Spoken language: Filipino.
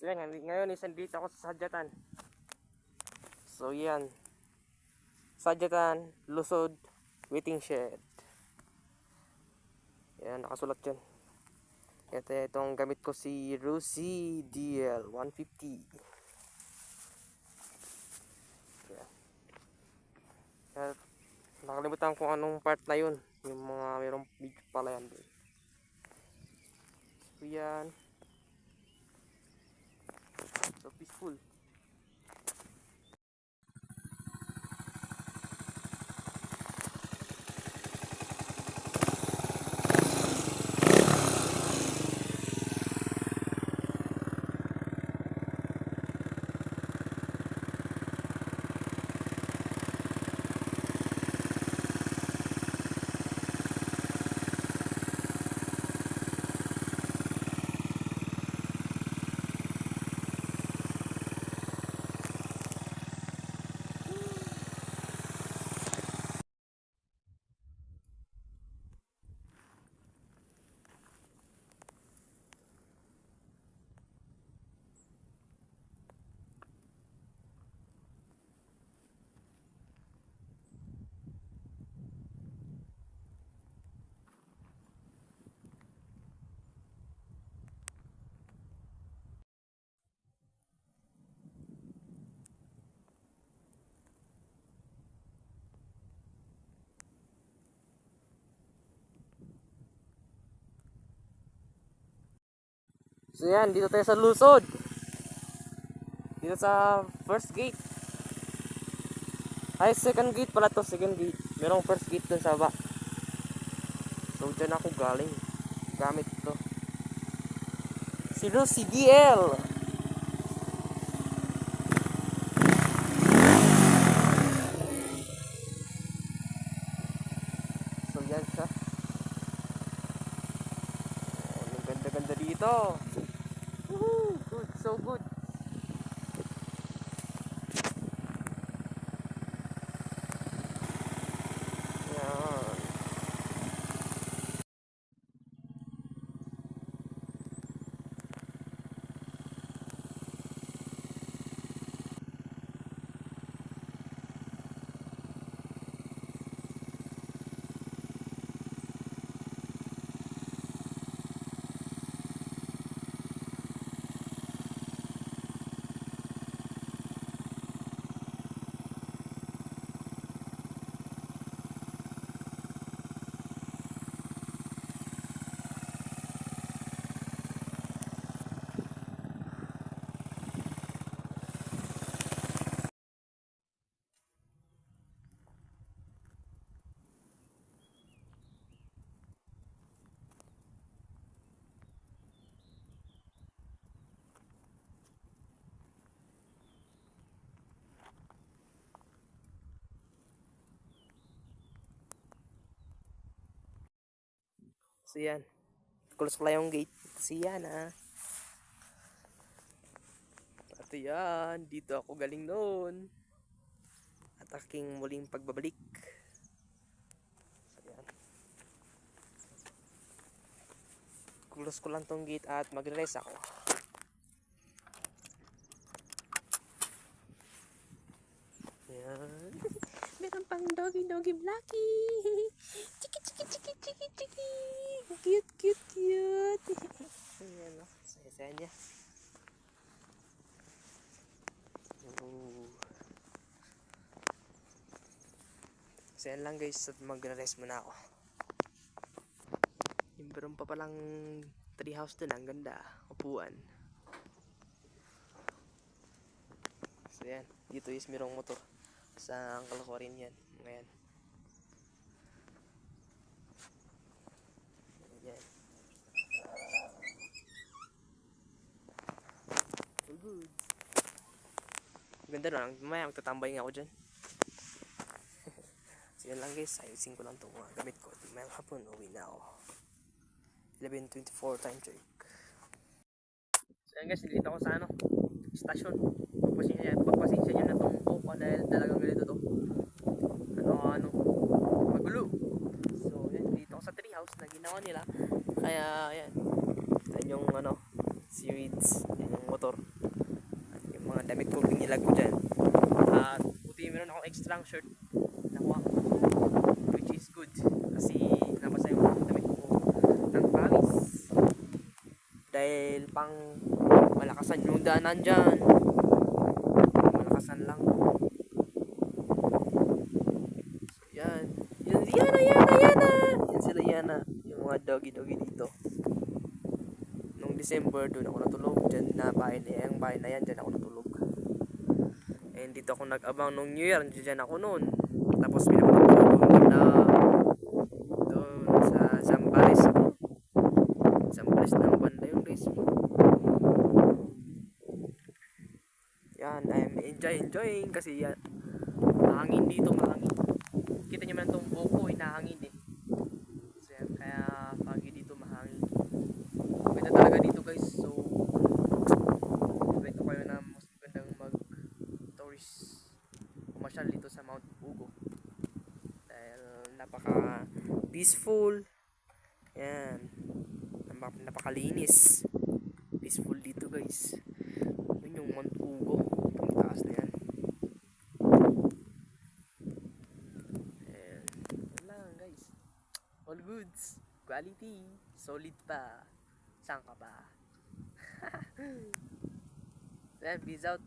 So yan, ngayon dito ako sa Sadyatan. So yan, Sadyatan, Lusod, Waiting Shed. Yan, nakasulat dyan. Itong gamit ko si Rusi DL150. Yan. At nakalimutan ko anong part na yun. Yung mga mayroong video pala yan doon. So yan. So peaceful. So yan, dito tayo sa Lusod. Dito sa first gate. Ay, second gate pala to, second gate. Merong first gate dun sa baba. So dyan ako galing. Gamit to. Si Rusi DL. So yan siya. Ang ganda-ganda dito. Woohoo! Good, so good. Yan. So yan. Close pala yung gate. So yan ah. At yan, dito ako galing noon. At aking muling pagbabalik. So yan. Close ko lang tong gate at magre-rest ako. Yan. Meron pang doggy Blackie. Chiki chiki chiki chiki chiki. Cute cute cute. Ayan o. Saya-saya niya. So yan lang guys. At magre-rest muna ako. Yung meron pa palang tree house dun. Ang ganda. Upuan. So yan. Dito is merong motor. Sa Uncle Corin yan. Ngayon. Yan. So good. Ganda na. Mamaya magtatambay nga ako dyan. So yan lang guys. Ayusin ko lang itong mga gamit ko. Mayang hapon. Uwi na ako. 11:24 time check. So yan guys. Dito ako sa station. Pagpasensya niya na itong buko dahil talagang ganito to. Magulo. So yan. Dito ako sa treehouse na ginawa nila. Kaya yan. Yan yung seaweeds. Yan yung motor. At yung mga damit ko binilag ko dyan. At buti meron akong extra shirt. Nakuha ko. Which is good. Kasi nabasa yung damit ko ng pawis. Dahil pang malakasan yung daanan dyan. Malakasan lang. So yan. Yan Yana. Yan sila Yana. Yung mga doggy dito. Nung December doon ako natulog. Dyan na bahay na yan. Bahay na yan. Dyan ako natulog. And dito ako nag-abang nung New Year. Dyan ako noon. Tapos pinapunta ko na doon sa Zambales. Zambales ng banda yung guys. Yan, I'm enjoying kasi yan. Mahangin dito, mahangin. Kita nyo man itong buko, inahangin eh. So yan, kaya pagi dito mahangin. Maganda talaga dito guys. So, ito kayo na mas magandang mag-tourist. Pumasyal dito sa Mount Ugo. Dahil napaka peaceful. Yan. Napakalinis. Peaceful dito guys. Yun yung Mount Ugo. Ang taas na yan. And yun lang guys. All goods. Quality. Solid pa. Saan ka pa? Then peace out.